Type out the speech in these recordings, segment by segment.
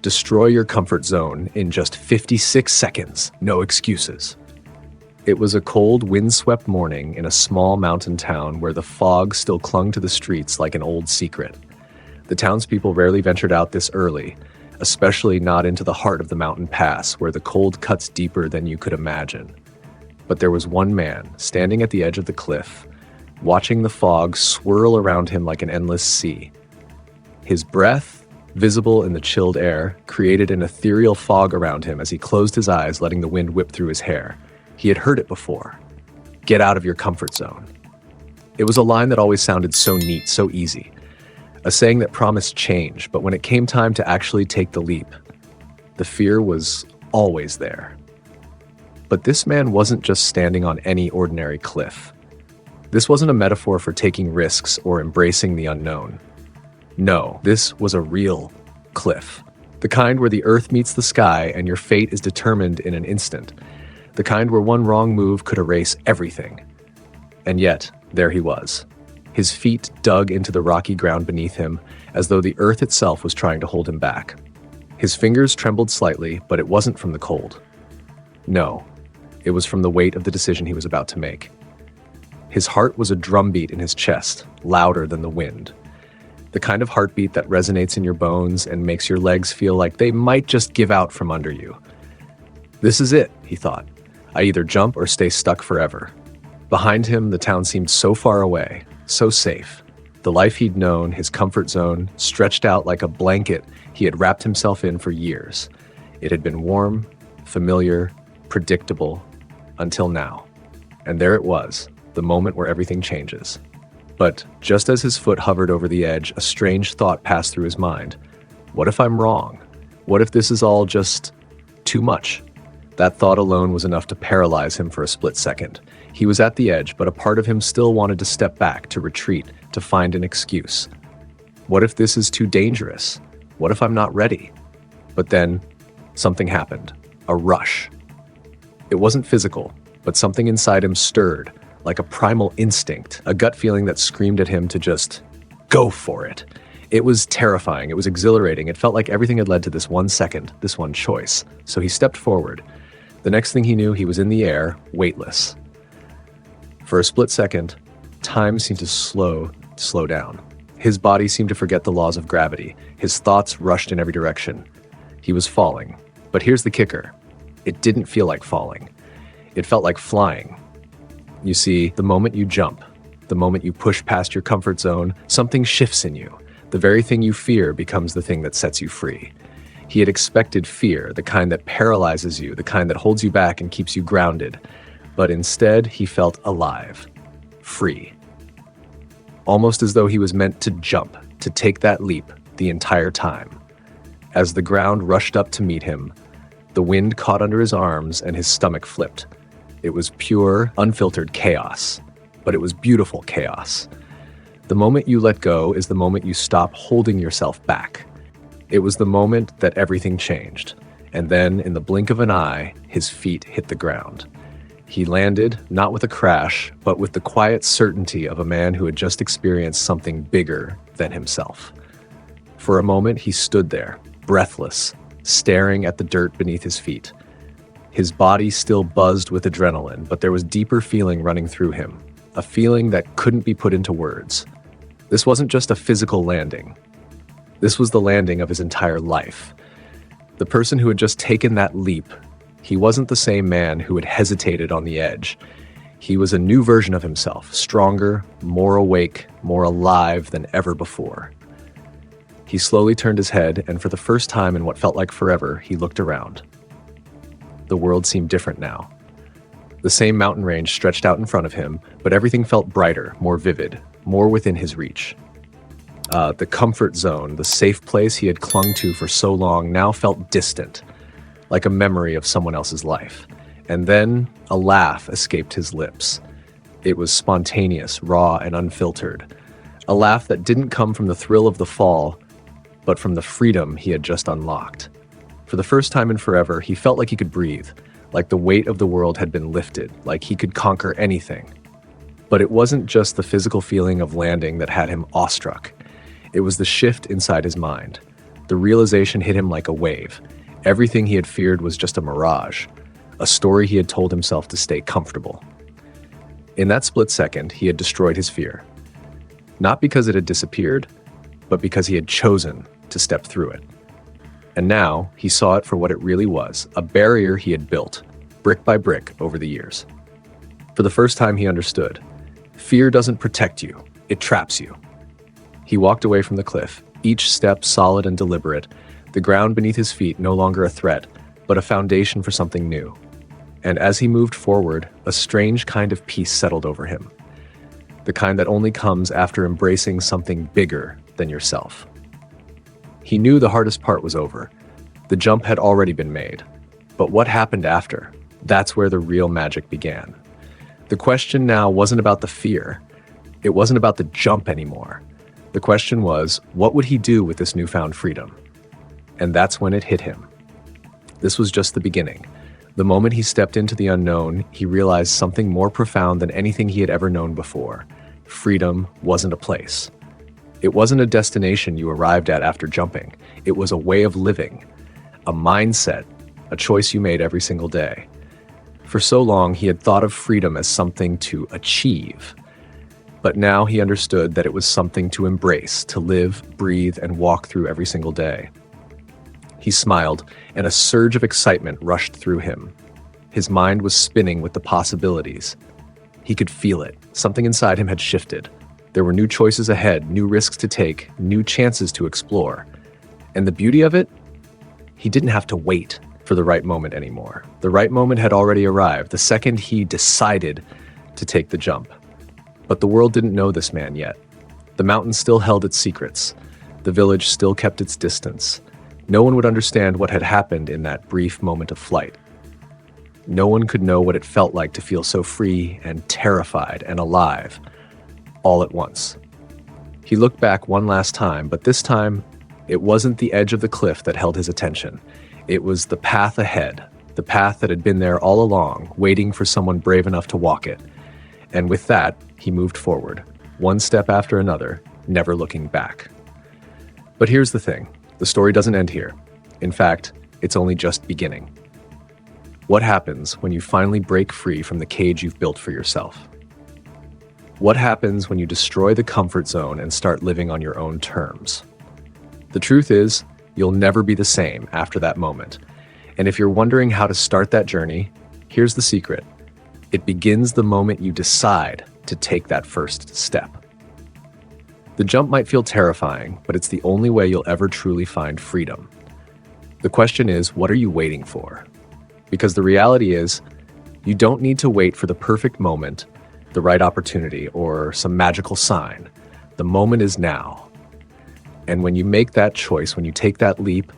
Destroy your comfort zone in just 56 seconds. No excuses. It was a cold, windswept morning in a small mountain town where the fog still clung to the streets like an old secret. The townspeople rarely ventured out this early, especially not into the heart of the mountain pass where the cold cuts deeper than you could imagine. But there was one man standing at the edge of the cliff, watching the fog swirl around him like an endless sea. His breath, visible in the chilled air, created an ethereal fog around him as he closed his eyes, letting the wind whip through his hair. He had heard it before. Get out of your comfort zone. It was a line that always sounded so neat, so easy. A saying that promised change, but when it came time to actually take the leap, the fear was always there. But this man wasn't just standing on any ordinary cliff. This wasn't a metaphor for taking risks or embracing the unknown. No, this was a real cliff. The kind where the earth meets the sky and your fate is determined in an instant. The kind where one wrong move could erase everything. And yet, there he was. His feet dug into the rocky ground beneath him, as though the earth itself was trying to hold him back. His fingers trembled slightly, but it wasn't from the cold. No, it was from the weight of the decision he was about to make. His heart was a drumbeat in his chest, louder than the wind. The kind of heartbeat that resonates in your bones and makes your legs feel like they might just give out from under you. This is it, he thought. I either jump or stay stuck forever. Behind him, the town seemed so far away, so safe. The life he'd known, his comfort zone, stretched out like a blanket he had wrapped himself in for years. It had been warm, familiar, predictable, until now. And there it was, the moment where everything changes. But just as his foot hovered over the edge, a strange thought passed through his mind. What if I'm wrong? What if this is all just too much? That thought alone was enough to paralyze him for a split second. He was at the edge, but a part of him still wanted to step back, to retreat, to find an excuse. What if this is too dangerous? What if I'm not ready? But then, something happened. A rush. It wasn't physical, but something inside him stirred, like a primal instinct, a gut feeling that screamed at him to just go for it. It was terrifying. It was exhilarating. It felt like everything had led to this one second, this one choice. So he stepped forward. The next thing he knew, he was in the air, weightless. For a split second, time seemed to slow down. His body seemed to forget the laws of gravity. His thoughts rushed in every direction. He was falling. But here's the kicker. It didn't feel like falling. It felt like flying. You see, the moment you jump, the moment you push past your comfort zone, something shifts in you. The very thing you fear becomes the thing that sets you free. He had expected fear, the kind that paralyzes you, the kind that holds you back and keeps you grounded. But instead, he felt alive, free. Almost as though he was meant to jump, to take that leap the entire time. As the ground rushed up to meet him, the wind caught under his arms and his stomach flipped. It was pure, unfiltered chaos, but it was beautiful chaos. The moment you let go is the moment you stop holding yourself back. It was the moment that everything changed, and then, in the blink of an eye, his feet hit the ground. He landed, not with a crash, but with the quiet certainty of a man who had just experienced something bigger than himself. For a moment, he stood there, breathless, staring at the dirt beneath his feet. His body still buzzed with adrenaline, but there was deeper feeling running through him, a feeling that couldn't be put into words. This wasn't just a physical landing. This was the landing of his entire life. The person who had just taken that leap, he wasn't the same man who had hesitated on the edge. He was a new version of himself, stronger, more awake, more alive than ever before. He slowly turned his head, and for the first time in what felt like forever, he looked around. The world seemed different now. The same mountain range stretched out in front of him, but everything felt brighter, more vivid, more within his reach. The comfort zone, the safe place he had clung to for so long, now felt distant, like a memory of someone else's life. And then a laugh escaped his lips. It was spontaneous, raw, and unfiltered. A laugh that didn't come from the thrill of the fall, but from the freedom he had just unlocked. For the first time in forever, he felt like he could breathe, like the weight of the world had been lifted, like he could conquer anything. But it wasn't just the physical feeling of landing that had him awestruck. It was the shift inside his mind. The realization hit him like a wave. Everything he had feared was just a mirage, a story he had told himself to stay comfortable. In that split second, he had destroyed his fear. Not because it had disappeared, but because he had chosen to step through it. And now, he saw it for what it really was, a barrier he had built, brick by brick, over the years. For the first time, he understood. Fear doesn't protect you, it traps you. He walked away from the cliff, each step solid and deliberate, the ground beneath his feet no longer a threat, but a foundation for something new. And as he moved forward, a strange kind of peace settled over him. The kind that only comes after embracing something bigger than yourself. He knew the hardest part was over. The jump had already been made. But what happened after? That's where the real magic began. The question now wasn't about the fear. It wasn't about the jump anymore. The question was, what would he do with this newfound freedom? And that's when it hit him. This was just the beginning. The moment he stepped into the unknown, he realized something more profound than anything he had ever known before. Freedom wasn't a place. It wasn't a destination you arrived at after jumping. It was a way of living, a mindset, a choice you made every single day. For so long, he had thought of freedom as something to achieve. But now he understood that it was something to embrace, to live, breathe, and walk through every single day. He smiled, and a surge of excitement rushed through him. His mind was spinning with the possibilities. He could feel it. Something inside him had shifted. There were new choices ahead, new risks to take, new chances to explore. And the beauty of it? He didn't have to wait for the right moment anymore. The right moment had already arrived, the second he decided to take the jump. But the world didn't know this man yet. The mountain still held its secrets. The village still kept its distance. No one would understand what had happened in that brief moment of flight. No one could know what it felt like to feel so free and terrified and alive, all at once. He looked back one last time, but this time, it wasn't the edge of the cliff that held his attention. It was the path ahead, the path that had been there all along, waiting for someone brave enough to walk it. And with that, he moved forward, one step after another, never looking back. But here's the thing. The story doesn't end here. In fact, it's only just beginning. What happens when you finally break free from the cage you've built for yourself? What happens when you destroy the comfort zone and start living on your own terms? The truth is, you'll never be the same after that moment. And if you're wondering how to start that journey, here's the secret. It begins the moment you decide to take that first step. The jump might feel terrifying, but it's the only way you'll ever truly find freedom. The question is, what are you waiting for? Because the reality is, you don't need to wait for the perfect moment, the right opportunity, or some magical sign. The moment is now. And when you make that choice, when you take that leap,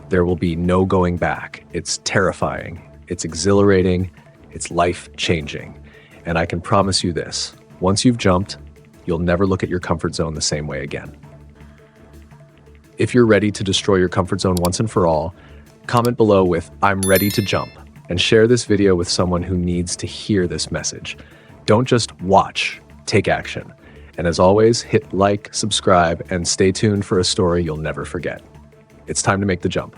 there will be no going back. It's terrifying, it's exhilarating, it's life-changing. And I can promise you this, once you've jumped, you'll never look at your comfort zone the same way again. If you're ready to destroy your comfort zone once and for all, comment below with "I'm ready to jump" and share this video with someone who needs to hear this message. Don't just watch, take action. And as always, hit like, subscribe, and stay tuned for a story you'll never forget. It's time to make the jump.